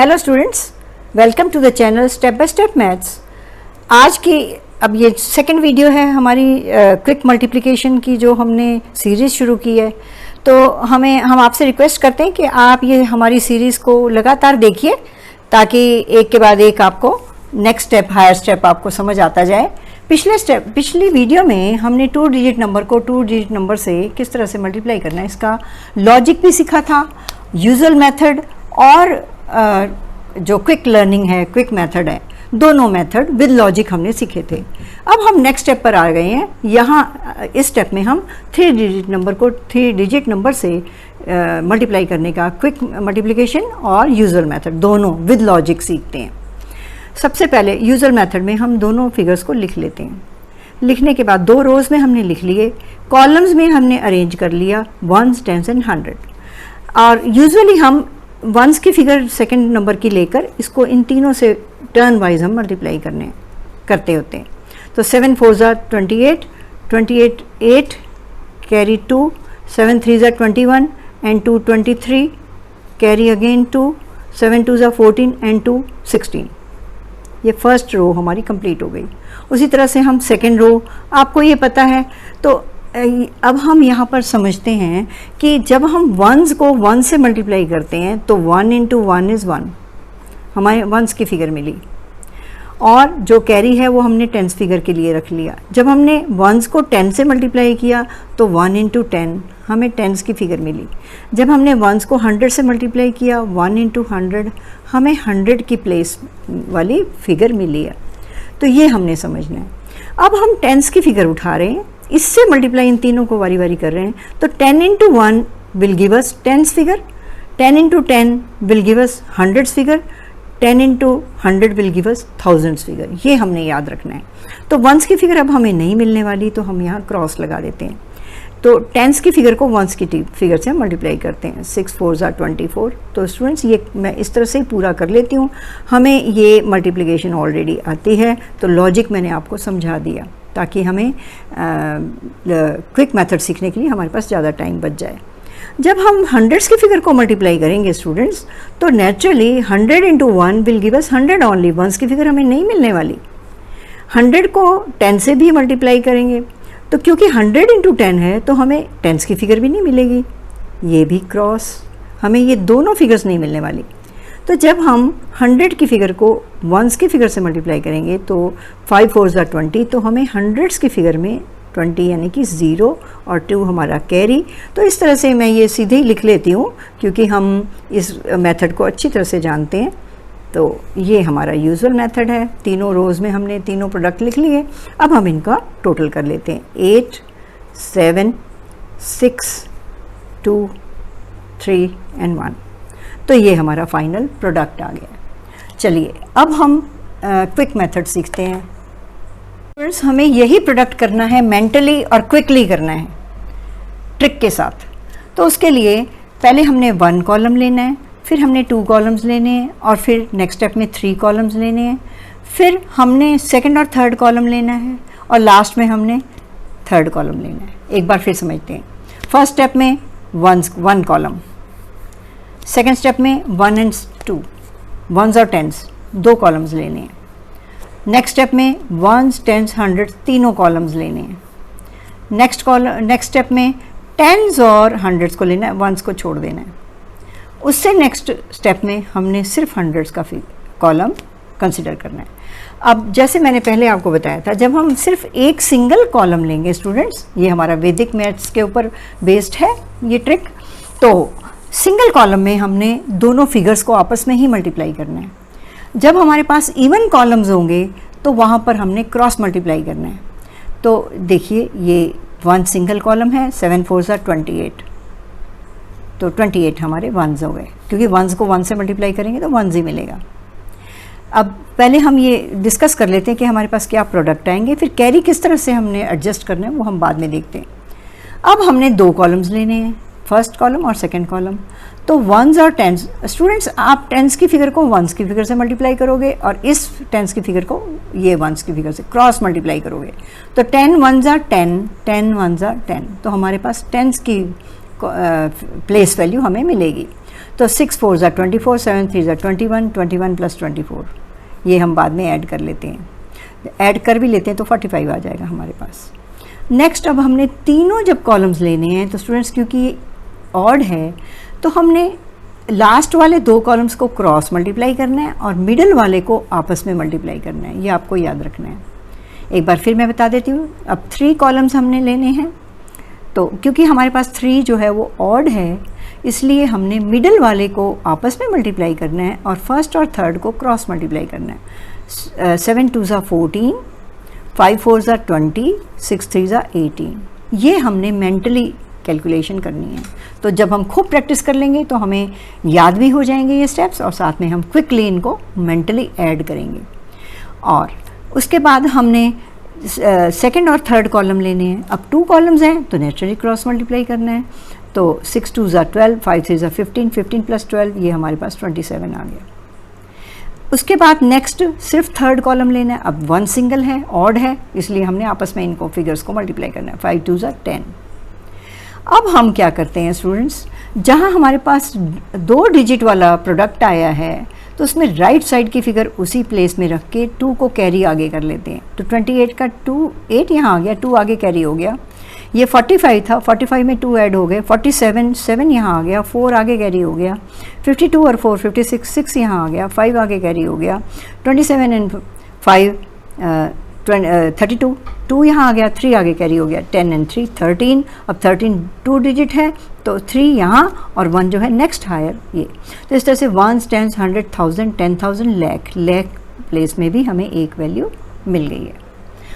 Hello students, welcome to the channel step by step maths. आज की अब ये सेकंड वीडियो है हमारी क्विक मल्टीप्लिकेशन की जो हमने सीरीज़ शुरू की है। तो हम आपसे रिक्वेस्ट करते हैं कि आप ये हमारी सीरीज़ को लगातार देखिए ताकि एक के बाद एक आपको नेक्स्ट स्टेप हायर स्टेप आपको समझ आता जाए। पिछली वीडियो में हमने 2 डिजिट नंबर को 2 डिजिट नंबर से किस तरह से मल्टीप्लाई करना है इसका लॉजिक भी सीखा था, यूजुअल मेथड और जो क्विक लर्निंग है, क्विक मेथड है, दोनों मेथड विद लॉजिक हमने सीखे थे। अब हम नेक्स्ट स्टेप पर आ गए हैं। यहाँ इस स्टेप में हम 3 डिजिट नंबर को 3 डिजिट नंबर से मल्टीप्लाई करने का क्विक मल्टीप्लिकेशन और यूजुअल मेथड दोनों विद लॉजिक सीखते हैं। सबसे पहले यूजुअल मेथड में हम दोनों फिगर्स को लिख लेते हैं। लिखने के बाद 2 रोज़ में हमने लिख लिए, कॉलम्स में हमने अरेंज कर लिया 1s, 10s एंड 100। और यूजुअली हम वंस की फिगर सेकंड नंबर की लेकर इसको इन तीनों से टर्न वाइज हम मल्टीप्लाई करते होते हैं। तो 7 4s are 28, 28 8 carry 2, 7 3s are 21 and 2 23 carry again 2, 7 2s are 14 and 2 16। ये फर्स्ट रो हमारी कंप्लीट हो गई। उसी तरह से हम सेकेंड रो, आपको ये पता है। तो अब हम यहाँ पर समझते हैं कि जब हम वंस को 1 से मल्टीप्लाई करते हैं तो 1 × 1 = 1, हमारे वंस की फिगर मिली। और जो कैरी है वो हमने टेंस फिगर के लिए रख लिया। जब हमने वंस को 10 से मल्टीप्लाई किया तो 1 × 10 हमें टेंस की फिगर मिली। जब हमने वंस को 100 से मल्टीप्लाई किया 1 × 100 हमें 100 की प्लेस वाली फिगर मिली है। तो ये हमने समझना है। अब हम टेंस की फिगर उठा रहे हैं, इससे मल्टीप्लाई इन तीनों को वारी वारी कर रहे हैं। तो 10 × 1 will give us tens figure, 10 × 10 will give us hundreds figure, 10 × 100 will give us thousands figure. ये हमने याद रखना है। तो वंस की फिगर अब हमें नहीं मिलने वाली, तो हम यहाँ क्रॉस लगा देते हैं। तो टेंस की फिगर को वंस की फिगर से मल्टीप्लाई करते हैं। 6 4s are 24। तो स्टूडेंट्स ये मैं इस तरह से ही पूरा कर लेती हूँ। हमें ये मल्टीप्लिकेशन ऑलरेडी आती है, तो लॉजिक मैंने आपको समझा दिया ताकि हमें क्विक मेथड सीखने के लिए हमारे पास ज़्यादा टाइम बच जाए। जब हम हंड्रेड्स की फिगर को मल्टीप्लाई करेंगे स्टूडेंट्स, तो naturally 100 × 1 will give us 100 only. Ones की फिगर हमें नहीं मिलने वाली। 100 को 10 से भी मल्टीप्लाई करेंगे, तो क्योंकि 100 × 10 है तो हमें टेंस की फिगर भी नहीं मिलेगी। ये भी क्रॉस, हमें ये दोनों फिगर्स नहीं मिलने वाली। तो जब हम 100 की फिगर को वंस की फिगर से मल्टीप्लाई करेंगे तो 5 4s are 20, तो हमें हंड्रेड्स की फिगर में 20 यानी कि 0 और 2 हमारा कैरी। तो इस तरह से मैं ये सीधे ही लिख लेती हूँ क्योंकि हम इस मेथड को अच्छी तरह से जानते हैं। तो ये हमारा यूजुअल मेथड है। तीनों रोज़ में हमने तीनों प्रोडक्ट लिख लिए। अब हम इनका टोटल कर लेते हैं। 8 7 6 2 3 एंड 1। तो ये हमारा फाइनल प्रोडक्ट आ गया। चलिए अब हम क्विक मेथड सीखते हैं। फ्रेंड्स, हमें यही प्रोडक्ट करना है, मेंटली और क्विकली करना है ट्रिक के साथ। तो उसके लिए पहले हमने 1 कॉलम लेना है, फिर हमने 2 कॉलम्स लेने हैं और फिर नेक्स्ट स्टेप में 3 कॉलम्स लेने हैं। फिर हमने सेकंड और थर्ड कॉलम लेना है और लास्ट में हमने थर्ड कॉलम लेना है। एक बार फिर समझते हैं। फर्स्ट स्टेप में 1 कॉलम, सेकेंड स्टेप में 1 एंड 2 1s और 10s 2 कॉलम्स लेने हैं। नेक्स्ट स्टेप में 1s 10s 100 तीनों कॉलम्स लेने हैं। नेक्स्ट स्टेप में 10s और 100s को लेना है, 1s को छोड़ देना है। उससे नेक्स्ट स्टेप में हमने सिर्फ 100s का कॉलम कंसिडर करना है। अब जैसे मैंने पहले आपको बताया था, जब हम सिर्फ एक सिंगल कॉलम लेंगे स्टूडेंट्स, ये हमारा वैदिक मैथ्स के ऊपर बेस्ड है ये ट्रिक। तो सिंगल कॉलम में हमने दोनों फिगर्स को आपस में ही मल्टीप्लाई करना है। जब हमारे पास इवन कॉलम्स होंगे तो वहाँ पर हमने क्रॉस मल्टीप्लाई करना है। तो देखिए ये 1 सिंगल कॉलम है, 7 4s are 28। तो 28 हमारे वंस हो गए, क्योंकि वंस को 1 से मल्टीप्लाई करेंगे तो वंस ही मिलेगा। अब पहले हम ये डिस्कस कर लेते हैं कि हमारे पास क्या प्रोडक्ट आएंगे, फिर कैरी किस तरह से हमने एडजस्ट करना है वो हम बाद में देखते हैं। अब हमने 2 कॉलम्स लेने हैं, फर्स्ट कॉलम और सेकंड कॉलम। तो 1s और 10s, स्टूडेंट्स आप 10s की फिगर को 1s की फिगर से मल्टीप्लाई करोगे और इस 10s की फिगर को ये 1s की फिगर से क्रॉस मल्टीप्लाई करोगे। तो 10 1s are 10, 10 1s are 10। तो हमारे पास 10s की प्लेस वैल्यू हमें मिलेगी। तो 6 4 ज़ा 24, 7 3 ज़ा 21, 21 प्लस 24 ये हम बाद में ऐड कर लेते हैं, ऐड कर भी लेते हैं तो 45 आ जाएगा हमारे पास। नेक्स्ट अब हमने तीनों जब कॉलम्स लेने हैं तो स्टूडेंट्स क्योंकि ऑड है तो हमने लास्ट वाले 2 कॉलम्स को क्रॉस मल्टीप्लाई करना है और मिडल वाले को आपस में मल्टीप्लाई करना है, ये आपको याद रखना है। एक बार फिर मैं बता देती हूँ। अब 3 कॉलम्स हमने लेने हैं, तो क्योंकि हमारे पास 3 जो है वो ऑड है इसलिए हमने मिडल वाले को आपस में मल्टीप्लाई करना है और फर्स्ट और थर्ड को क्रॉस मल्टीप्लाई करना है। 7 2 ज़ा 14, 5 4 ज़ा 20, 6 3 ज़ा 18, ये हमने मेंटली कैलकुलेशन करनी है। तो जब हम खूब प्रैक्टिस कर लेंगे तो हमें याद भी हो जाएंगे ये स्टेप्स और साथ में हम क्विकली इनको मेंटली ऐड करेंगे। और उसके बाद हमने सेकंड और थर्ड कॉलम लेने हैं। अब 2 कॉलम्स हैं तो नेचुरली क्रॉस मल्टीप्लाई करना है। तो 6 2 ज़ा 12, 5 3 ज़ा 15, 15 प्लस 12 ये हमारे पास 27 आ गया। उसके बाद नेक्स्ट सिर्फ थर्ड कॉलम लेना है। अब 1 सिंगल है, ऑड है, इसलिए हमने आपस में इनको फिगर्स को मल्टीप्लाई करना है। 5 2 ज़ा 10। अब हम क्या करते हैं स्टूडेंट्स, जहाँ हमारे पास 2 डिजिट वाला प्रोडक्ट आया है तो उसमें राइट साइड की फिगर उसी प्लेस में रख के 2 को कैरी आगे कर लेते हैं। तो 28 का 8 यहाँ आ गया, 2 आगे कैरी हो गया। ये 45 था, 45 में 2 ऐड हो गए, 47 7 यहाँ आ गया, 4 आगे कैरी हो गया। 52 और 4 56, 6 यहाँ आ गया, 5 आगे कैरी हो गया। 27 एंड 5 32, 2 यहाँ आ गया, 3 आगे कैरी हो गया। 10 एंड 3 13। अब 13 2 डिजिट है तो 3 यहाँ और 1 जो है नेक्स्ट हायर ये। तो इस तरह से 1 10 100 1000 10,000 लाख प्लेस में भी हमें एक वैल्यू मिल गई है।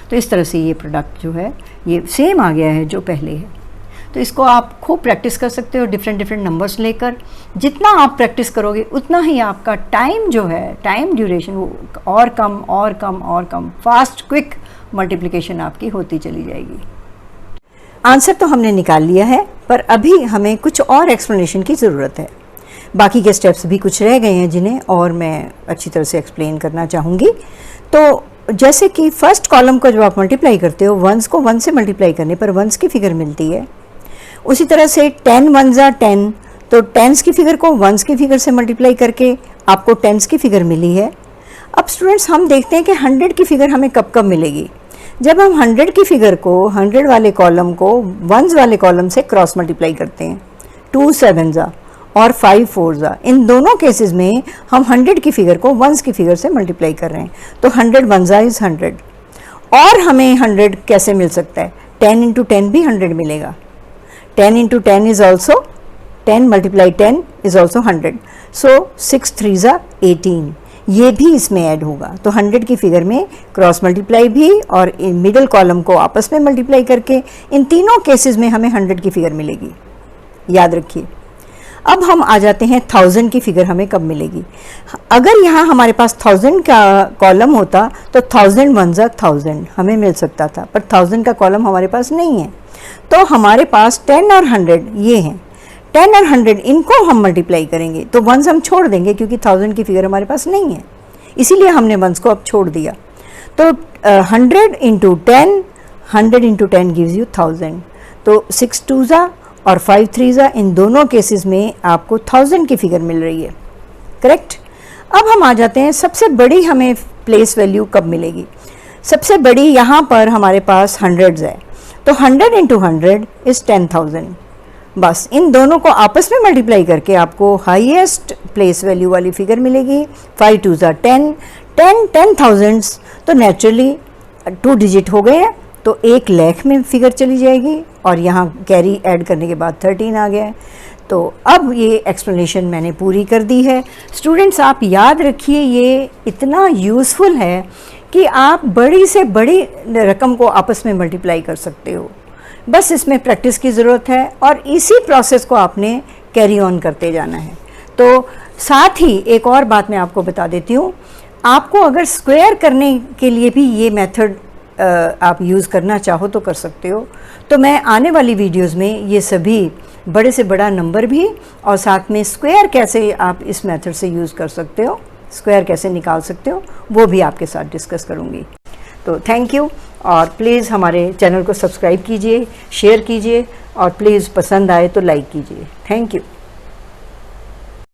तो इस तरह से ये प्रोडक्ट जो है ये सेम आ गया है जो पहले है। तो इसको आप खूब प्रैक्टिस कर सकते हो डिफरेंट नंबर्स लेकर। जितना आप प्रैक्टिस करोगे उतना ही आपका टाइम जो है, टाइम ड्यूरेशन वो और कम फास्ट क्विक मल्टीप्लिकेशन आपकी होती चली जाएगी। आंसर तो हमने निकाल लिया है, पर अभी हमें कुछ और एक्सप्लेनेशन की ज़रूरत है। बाकी के स्टेप्स भी कुछ रह गए हैं जिन्हें और मैं अच्छी तरह से एक्सप्लेन करना चाहूँगी। तो जैसे कि फर्स्ट कॉलम को जब आप मल्टीप्लाई करते हो, 1s को 1 से मल्टीप्लाई करने पर 1s की फिगर मिलती है। उसी तरह से 10 1 ज़ा 10, तो 10s की फिगर को 1s की फिगर से मल्टीप्लाई करके आपको 10s की फिगर मिली है। अब स्टूडेंट्स हम देखते हैं कि 100 की फिगर हमें कब कब मिलेगी। जब हम 100 की फिगर को 100 वाले कॉलम को 1s वाले कॉलम से क्रॉस मल्टीप्लाई करते हैं। 2 7 ज़ा और 5 4 ज़ा, इन दोनों केसेस में हम 100 की फिगर को 1s की फिगर से मल्टीप्लाई कर रहे हैं। तो 100 1 ज़ा इज़ 100। और हमें 100 कैसे मिल सकता है? 10 इंटू 10 भी 100 मिलेगा। 10 into 10 is also 10 multiply 10 is also 100। सो 6 3 ज़ा 18, ये भी इसमें ऐड होगा। तो 100 की फिगर में क्रॉस मल्टीप्लाई भी और मिडिल कॉलम को आपस में मल्टीप्लाई करके इन तीनों केसेस में हमें 100 की फिगर मिलेगी, याद रखिए। अब हम आ जाते हैं 1000 की फिगर हमें कब मिलेगी। अगर यहाँ हमारे पास 1000 का कॉलम होता तो 1000 1 ज़ा 1000 हमें मिल सकता था, पर 1000 का कॉलम हमारे पास नहीं है। तो हमारे पास 10 और 100 ये हैं। 10 और 100 इनको हम मल्टीप्लाई करेंगे तो 1s हम छोड़ देंगे क्योंकि 1000 की फिगर हमारे पास नहीं है, इसीलिए हमने 1s को अब छोड़ दिया। तो 100 इंटू 10, 100 इंटू 10 गिव्स यू 1000। तो 6 2 ज़ा और 5 3 ज़ा, इन दोनों केसेस में आपको 1000 की फिगर मिल रही है, करेक्ट। अब हम आ जाते हैं सबसे बड़ी हमें प्लेस वैल्यू कब मिलेगी। सबसे बड़ी यहाँ पर हमारे पास 100 है, तो 100 इंटू 100 इज़ 10,000। बस इन दोनों को आपस में मल्टीप्लाई करके आपको हाईएस्ट प्लेस वैल्यू वाली फिगर मिलेगी। 5 2 ज़ा 10, 10,000, तो नेचुरली 2 डिजिट हो गए हैं तो 1 लाख में फिगर चली जाएगी और यहाँ कैरी ऐड करने के बाद 13 आ गया है। तो अब ये एक्सप्लेनेशन मैंने पूरी कर दी है। स्टूडेंट्स आप याद रखिए ये इतना यूज़फुल है कि आप बड़ी से बड़ी रकम को आपस में मल्टीप्लाई कर सकते हो। बस इसमें प्रैक्टिस की ज़रूरत है और इसी प्रोसेस को आपने कैरी ऑन करते जाना है। तो साथ ही एक और बात मैं आपको बता देती हूँ, आपको अगर स्क्वायर करने के लिए भी ये मेथड आप यूज़ करना चाहो तो कर सकते हो। तो मैं आने वाली वीडियोस में ये सभी बड़े से बड़ा नंबर भी और साथ में स्क्वायर कैसे आप इस मेथड से यूज़ कर सकते हो, स्क्वायर कैसे निकाल सकते हो, वो भी आपके साथ डिस्कस करूँगी। तो थैंक यू, और प्लीज़ हमारे चैनल को सब्सक्राइब कीजिए, शेयर कीजिए और प्लीज़ पसंद आए तो लाइक कीजिए। Thank you.